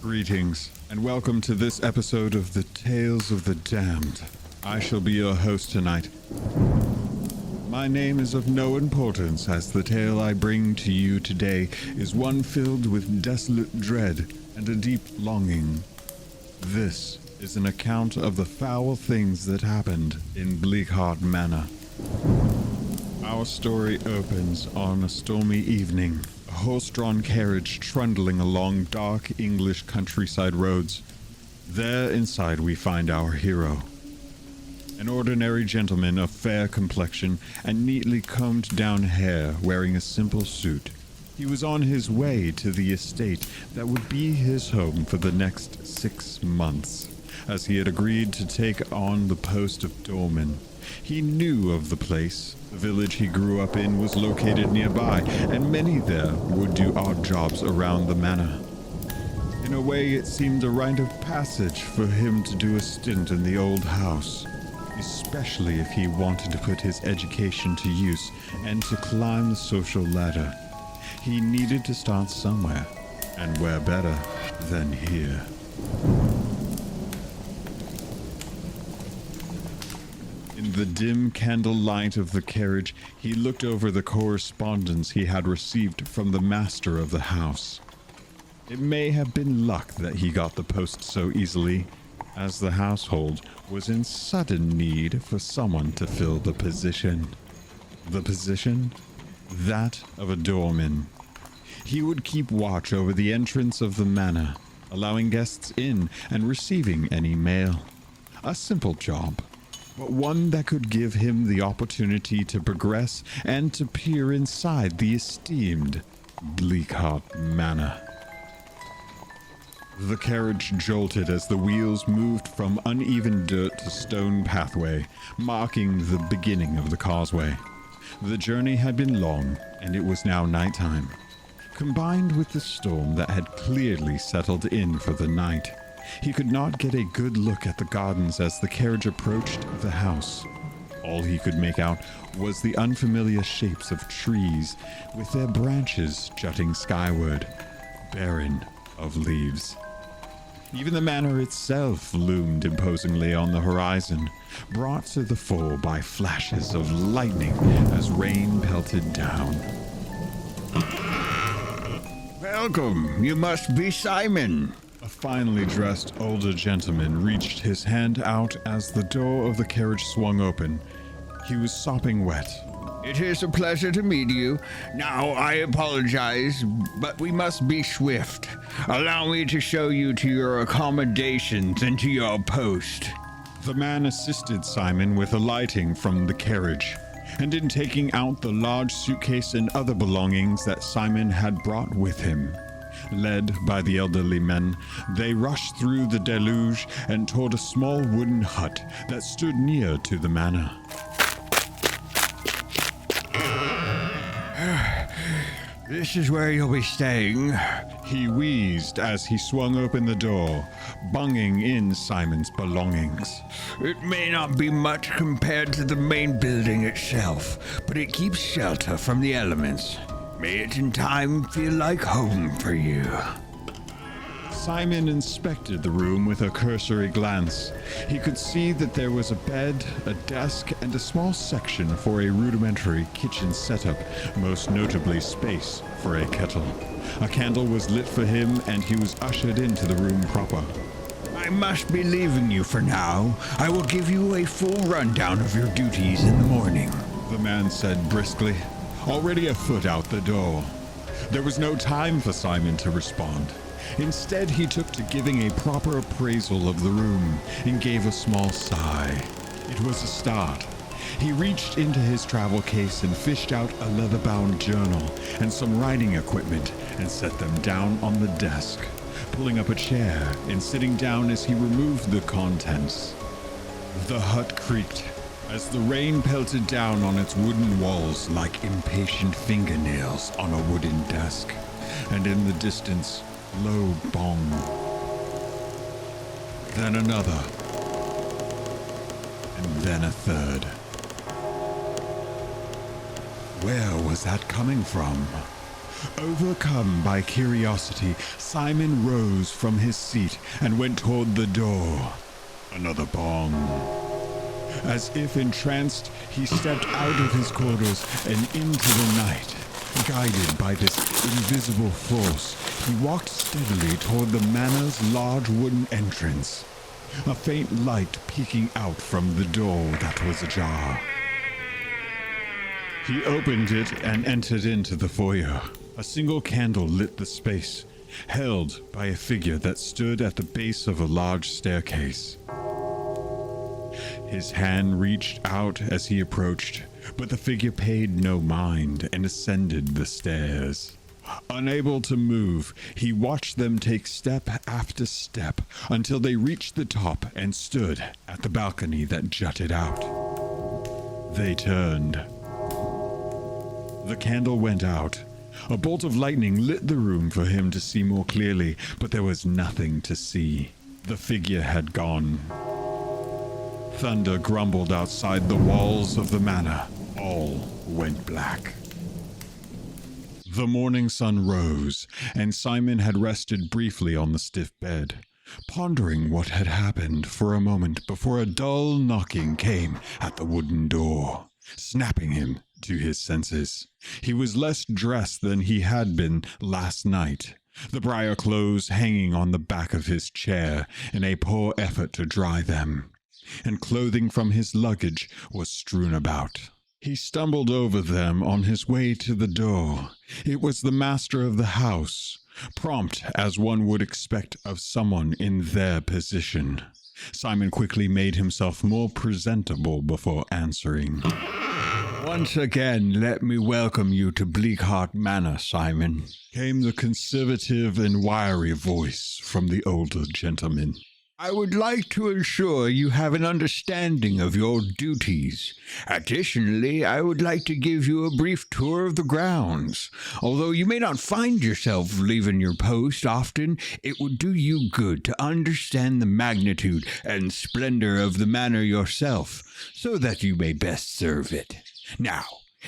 Greetings, and welcome to this episode of the Tales of the Damned. I shall be your host tonight. My name is of no importance, as the tale I bring to you today is one filled with desolate dread and a deep longing. This is an account of the foul things that happened in Bleakheart Manor. Our story opens on a stormy evening, a horse-drawn carriage trundling along dark English countryside roads. There inside we find our hero. An ordinary gentleman of fair complexion and neatly combed down hair, wearing a simple suit. He was on his way to the estate that would be his home for the next 6 months, as he had agreed to take on the post of doorman. He knew of the place. The village he grew up in was located nearby, and many there would do odd jobs around the manor. In a way, it seemed a rite of passage for him to do a stint in the old house, especially if he wanted to put his education to use and to climb the social ladder. He needed to start somewhere, and where better than here. In the dim candlelight of the carriage, he looked over the correspondence he had received from the master of the house. It may have been luck that he got the post so easily, as the household was in sudden need for someone to fill the position. The position? That of a doorman. He would keep watch over the entrance of the manor, allowing guests in and receiving any mail. A simple job, but one that could give him the opportunity to progress and to peer inside the esteemed Bleakheart Manor. The carriage jolted as the wheels moved from uneven dirt to stone pathway, marking the beginning of the causeway. The journey had been long, and it was now nighttime. Combined with the storm that had clearly settled in for the night, he could not get a good look at the gardens as the carriage approached the house. All he could make out was the unfamiliar shapes of trees, with their branches jutting skyward, barren of leaves. Even the manor itself loomed imposingly on the horizon, brought to the fore by flashes of lightning as rain pelted down. Welcome, you must be Simon. A finely dressed older gentleman reached his hand out as the door of the carriage swung open. He was sopping wet. It is a pleasure to meet you. Now, I apologize, but we must be swift. Allow me to show you to your accommodations and to your post. The man assisted Simon with alighting from the carriage, and in taking out the large suitcase and other belongings that Simon had brought with him. Led by the elderly men, they rushed through the deluge and toward a small wooden hut that stood near to the manor. This is where you'll be staying, he wheezed as he swung open the door, bunging in Simon's belongings. It may not be much compared to the main building itself, but it keeps shelter from the elements. May it in time feel like home for you. Simon inspected the room with a cursory glance. He could see that there was a bed, a desk, and a small section for a rudimentary kitchen setup, most notably space for a kettle. A candle was lit for him, and he was ushered into the room proper. I must be leaving you for now. I will give you a full rundown of your duties in the morning, the man said briskly, already a foot out the door. There was no time for Simon to respond. Instead, he took to giving a proper appraisal of the room and gave a small sigh. It was a start. He reached into his travel case and fished out a leather-bound journal and some writing equipment and set them down on the desk, pulling up a chair and sitting down as he removed the contents. The hut creaked as the rain pelted down on its wooden walls like impatient fingernails on a wooden desk, and in the distance, low bong. Then another. And then a third. Where was that coming from? Overcome by curiosity, Simon rose from his seat and went toward the door. Another bong. As if entranced, he stepped out of his quarters and into the night. Guided by this invisible force, he walked steadily toward the manor's large wooden entrance, a faint light peeking out from the door that was ajar. He opened it and entered into the foyer. A single candle lit the space, held by a figure that stood at the base of a large staircase. His hand reached out as he approached, but the figure paid no mind and ascended the stairs. Unable to move, he watched them take step after step until they reached the top and stood at the balcony that jutted out. They turned. The candle went out. A bolt of lightning lit the room for him to see more clearly, but there was nothing to see. The figure had gone. Thunder grumbled outside the walls of the manor. All went black. The morning sun rose, and Simon had rested briefly on the stiff bed, pondering what had happened for a moment before a dull knocking came at the wooden door, snapping him to his senses. He was less dressed than he had been last night, the briar clothes hanging on the back of his chair in a poor effort to dry them, and clothing from his luggage was strewn about. He stumbled over them on his way to the door. It was the master of the house, prompt as one would expect of someone in their position. Simon quickly made himself more presentable before answering. Once again, let me welcome you to Bleakheart Manor, Simon, came the conservative and wiry voice from the older gentleman. I would like to ensure you have an understanding of your duties. Additionally, I would like to give you a brief tour of the grounds. Although you may not find yourself leaving your post often, it would do you good to understand the magnitude and splendor of the manor yourself, so that you may best serve it. Now,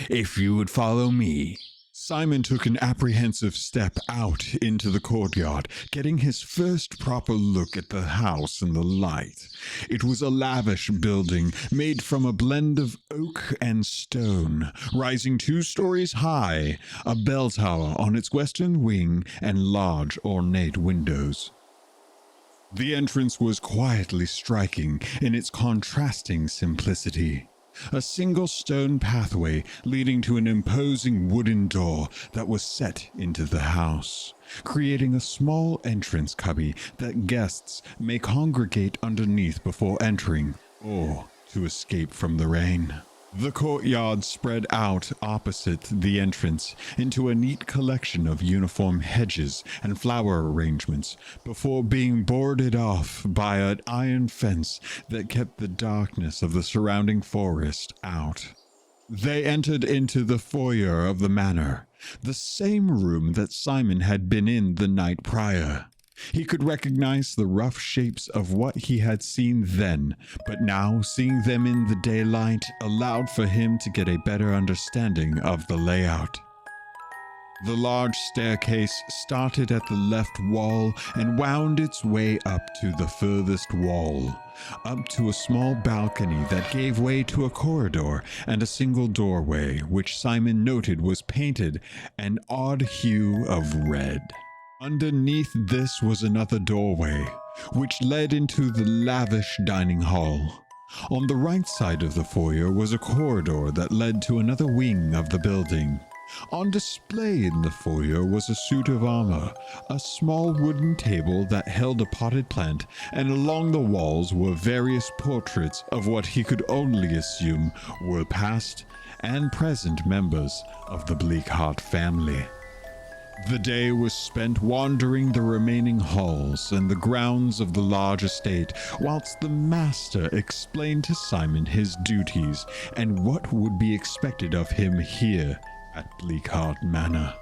if you would follow me. Simon took an apprehensive step out into the courtyard, getting his first proper look at the house in the light. It was a lavish building made from a blend of oak and stone, rising 2 stories high, a bell tower on its western wing, and large ornate windows. The entrance was quietly striking in its contrasting simplicity. A single stone pathway leading to an imposing wooden door that was set into the house, creating a small entrance cubby that guests may congregate underneath before entering, or to escape from the rain. The courtyard spread out opposite the entrance into a neat collection of uniform hedges and flower arrangements before being boarded off by an iron fence that kept the darkness of the surrounding forest out. They entered into the foyer of the manor, the same room that Simon had been in the night prior. He could recognize the rough shapes of what he had seen then, but now seeing them in the daylight allowed for him to get a better understanding of the layout. The large staircase started at the left wall and wound its way up to the furthest wall, up to a small balcony that gave way to a corridor and a single doorway, which Simon noted was painted an odd hue of red. Underneath this was another doorway, which led into the lavish dining hall. On the right side of the foyer was a corridor that led to another wing of the building. On display in the foyer was a suit of armor, a small wooden table that held a potted plant, and along the walls were various portraits of what he could only assume were past and present members of the Bleakheart family. The day was spent wandering the remaining halls and the grounds of the large estate, whilst the master explained to Simon his duties and what would be expected of him here at Bleakheart Manor.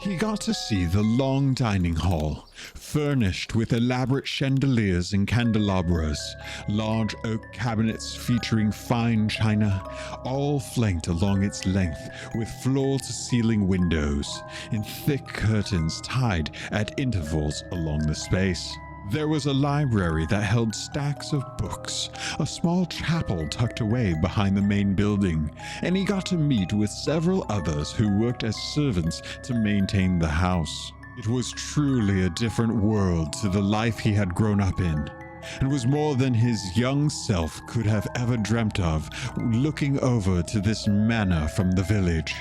He got to see the long dining hall, furnished with elaborate chandeliers and candelabras, large oak cabinets featuring fine china, all flanked along its length with floor-to-ceiling windows, and thick curtains tied at intervals along the space. There was a library that held stacks of books, a small chapel tucked away behind the main building, and he got to meet with several others who worked as servants to maintain the house. It was truly a different world to the life he had grown up in, and was more than his young self could have ever dreamt of, looking over to this manor from the village.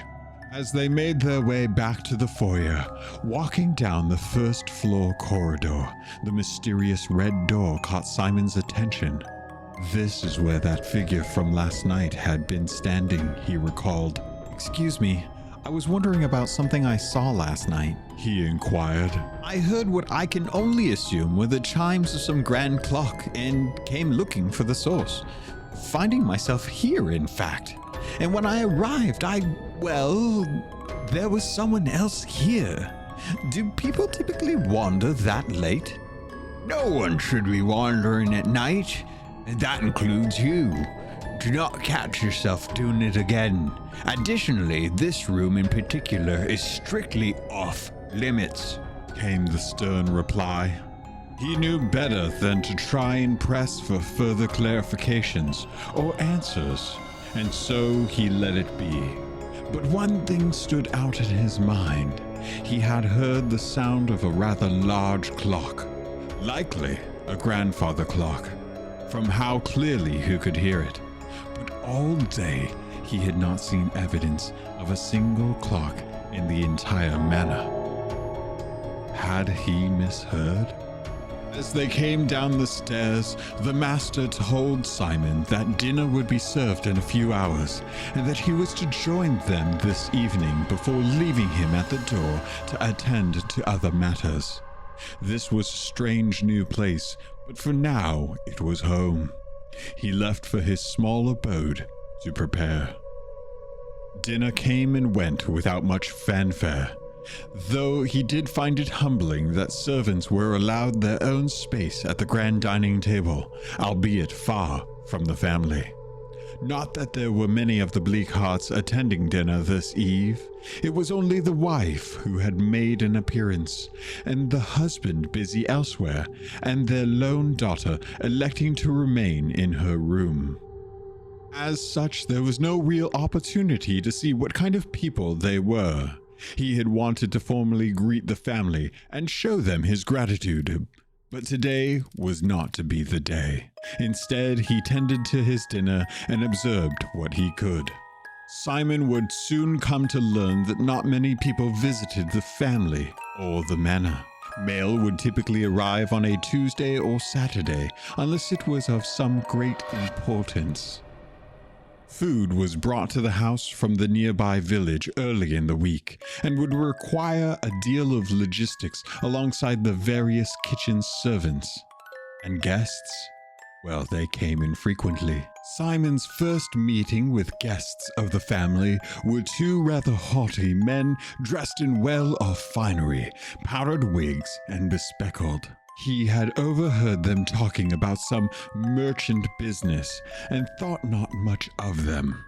As they made their way back to the foyer, walking down the first floor corridor, the mysterious red door caught Simon's attention. This is where that figure from last night had been standing, he recalled. "Excuse me, I was wondering about something I saw last night," he inquired. "I heard what I can only assume were the chimes of some grand clock and came looking for the source. Finding myself here, in fact. And when I arrived, there was someone else here. Do people typically wander that late?" No one should be wandering at night, and that includes you. Do not catch yourself doing it again. Additionally, this room in particular is strictly off limits, came the stern reply. He knew better than to try and press for further clarifications or answers, and so he let it be. But one thing stood out in his mind. He had heard the sound of a rather large clock, likely a grandfather clock, from how clearly he could hear it. But all day he had not seen evidence of a single clock in the entire manor. Had he misheard? As they came down the stairs, the master told Simon that dinner would be served in a few hours, and that he was to join them this evening before leaving him at the door to attend to other matters. This was a strange new place, but for now it was home. He left for his small abode to prepare. Dinner came and went without much fanfare, though he did find it humbling that servants were allowed their own space at the grand dining table, albeit far from the family. Not that there were many of the Bleakhearts attending dinner this eve. It was only the wife who had made an appearance, and the husband busy elsewhere, and their lone daughter electing to remain in her room. As such, there was no real opportunity to see what kind of people they were. He had wanted to formally greet the family and show them his gratitude, but today was not to be the day. Instead, he tended to his dinner and observed what he could. Simon would soon come to learn that not many people visited the family or the manor. Mail would typically arrive on a Tuesday or Saturday, unless it was of some great importance. Food was brought to the house from the nearby village early in the week, and would require a deal of logistics alongside the various kitchen servants. And guests? Well, they came infrequently. Simon's first meeting with guests of the family were two rather haughty men dressed in well-off finery, powdered wigs, and bespectacled. He had overheard them talking about some merchant business and thought not much of them.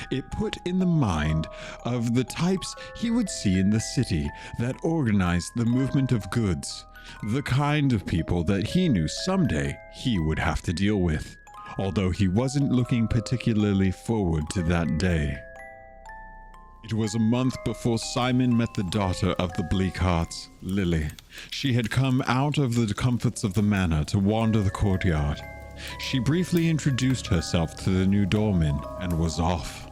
It put in the mind of the types he would see in the city that organized the movement of goods, the kind of people that he knew someday he would have to deal with, although he wasn't looking particularly forward to that day. It was a month before Simon met the daughter of the Bleakhearts, Lily. She had come out of the comforts of the manor to wander the courtyard. She briefly introduced herself to the new doorman and was off.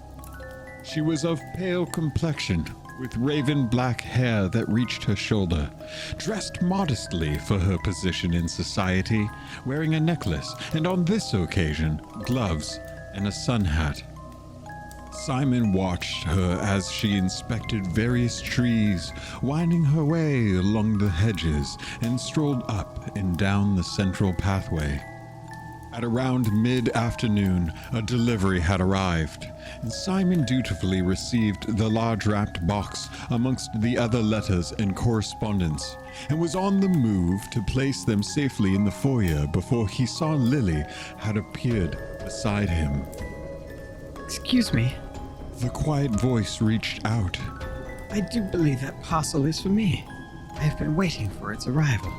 She was of pale complexion, with raven black hair that reached her shoulder, dressed modestly for her position in society, wearing a necklace and on this occasion, gloves and a sun hat. Simon watched her as she inspected various trees, winding her way along the hedges, and strolled up and down the central pathway. At around mid-afternoon, a delivery had arrived, and Simon dutifully received the large wrapped box amongst the other letters and correspondence, and was on the move to place them safely in the foyer before he saw Lily had appeared beside him. Excuse me. The quiet voice reached out. I do believe that parcel is for me. I have been waiting for its arrival.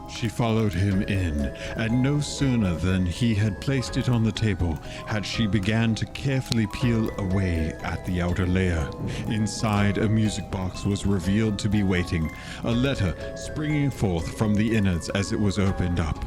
She followed him in, and no sooner than he had placed it on the table had she began to carefully peel away at the outer layer. Inside, a music box was revealed to be waiting, a letter springing forth from the innards as it was opened up.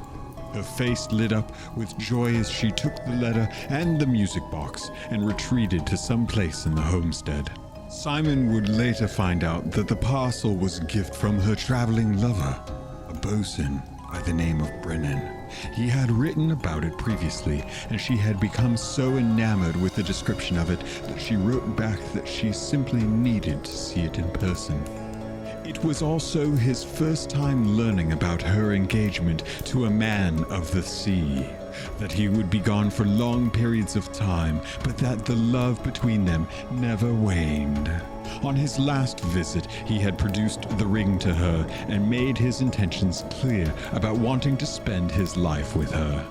Her face lit up with joy as she took the letter and the music box and retreated to some place in the homestead. Simon would later find out that the parcel was a gift from her traveling lover, a bosun by the name of Brennan. He had written about it previously, and she had become so enamored with the description of it that she wrote back that she simply needed to see it in person. It was also his first time learning about her engagement to a man of the sea, that he would be gone for long periods of time, but that the love between them never waned. On his last visit, he had produced the ring to her and made his intentions clear about wanting to spend his life with her.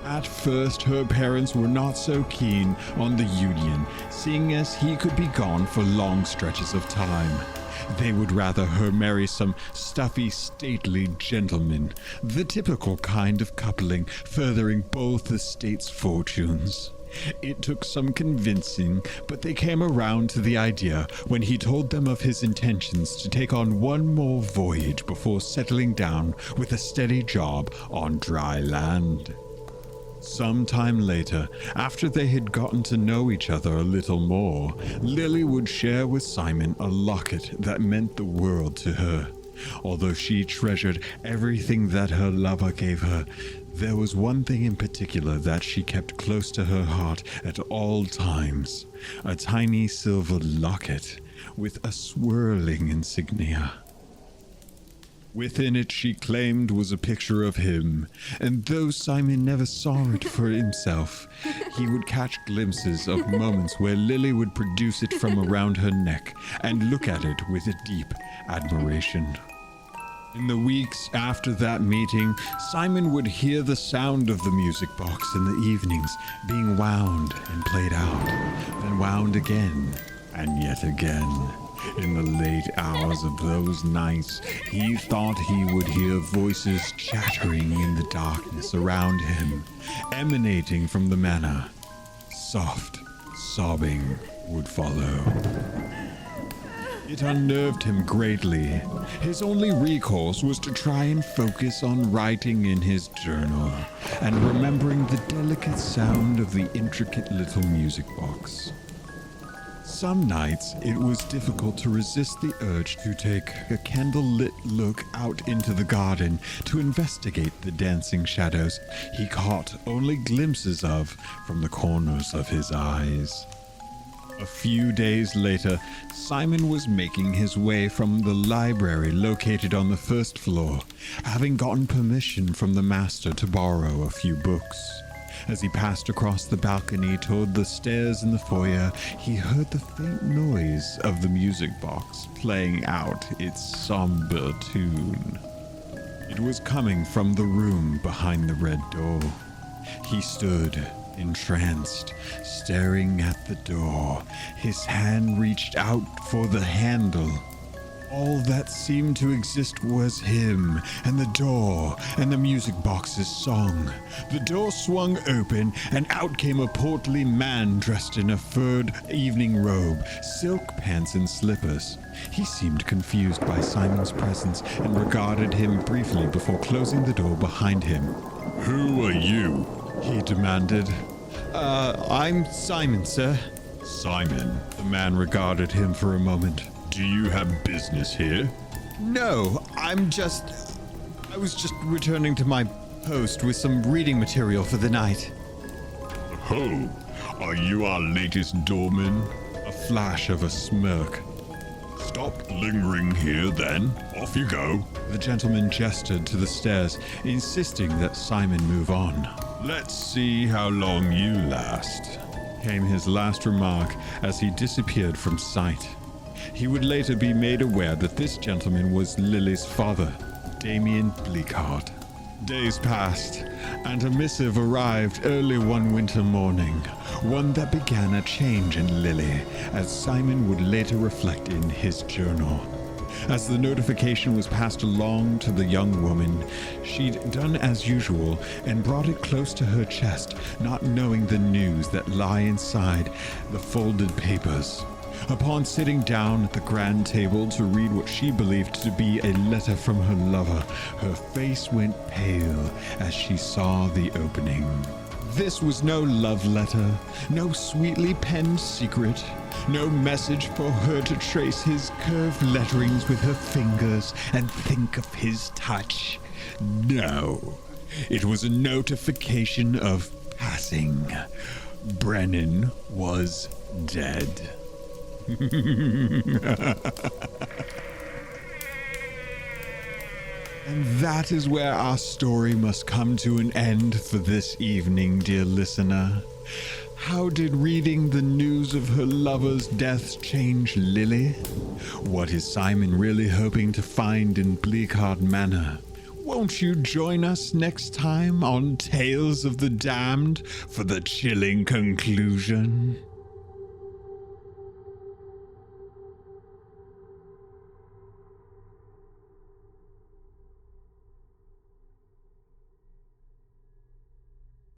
At first, her parents were not so keen on the union, seeing as he could be gone for long stretches of time. They would rather her marry some stuffy, stately gentleman, the typical kind of coupling furthering both estates' fortunes. It took some convincing, but they came around to the idea when he told them of his intentions to take on one more voyage before settling down with a steady job on dry land. Sometime later, after they had gotten to know each other a little more, Lily would share with Simon a locket that meant the world to her. Although she treasured everything that her lover gave her, there was one thing in particular that she kept close to her heart at all times: a tiny silver locket with a swirling insignia. Within it, she claimed, was a picture of him, and though Simon never saw it for himself, he would catch glimpses of moments where Lily would produce it from around her neck and look at it with a deep admiration. In the weeks after that meeting, Simon would hear the sound of the music box in the evenings being wound and played out, then wound again and yet again. In the late hours of those nights, he thought he would hear voices chattering in the darkness around him, emanating from the manor. Soft sobbing would follow. It unnerved him greatly. His only recourse was to try and focus on writing in his journal and remembering the delicate sound of the intricate little music box. Some nights, it was difficult to resist the urge to take a candle-lit look out into the garden to investigate the dancing shadows he caught only glimpses of from the corners of his eyes. A few days later, Simon was making his way from the library located on the first floor, having gotten permission from the master to borrow a few books. As he passed across the balcony toward the stairs in the foyer, he heard the faint noise of the music box playing out its somber tune. It was coming from the room behind the red door. He stood, entranced, staring at the door. His hand reached out for the handle. All that seemed to exist was him, and the door, and the music box's song. The door swung open, and out came a portly man dressed in a furred evening robe, silk pants, and slippers. He seemed confused by Simon's presence and regarded him briefly before closing the door behind him. Who are you? He demanded. I'm Simon, sir. Simon. The man regarded him for a moment. Do you have business here? No, I was just returning to my post with some reading material for the night. Oh, are you our latest doorman? A flash of a smirk. Stop lingering here then. Off you go. The gentleman gestured to the stairs, insisting that Simon move on. Let's see how long you last, came his last remark as he disappeared from sight. He would later be made aware that this gentleman was Lily's father, Damien Bleakheart. Days passed, and a missive arrived early one winter morning, one that began a change in Lily, as Simon would later reflect in his journal. As the notification was passed along to the young woman, she'd done as usual and brought it close to her chest, not knowing the news that lay inside the folded papers. Upon sitting down at the grand table to read what she believed to be a letter from her lover, her face went pale as she saw the opening. This was no love letter, no sweetly penned secret, no message for her to trace his curved letterings with her fingers and think of his touch. No, it was a notification of passing. Brennan was dead. And that is where our story must come to an end for this evening, dear listener. How did reading the news of her lover's death change Lily? What is Simon really hoping to find in Bleakheart Manor? Won't you join us next time on Tales of the Damned for the chilling conclusion?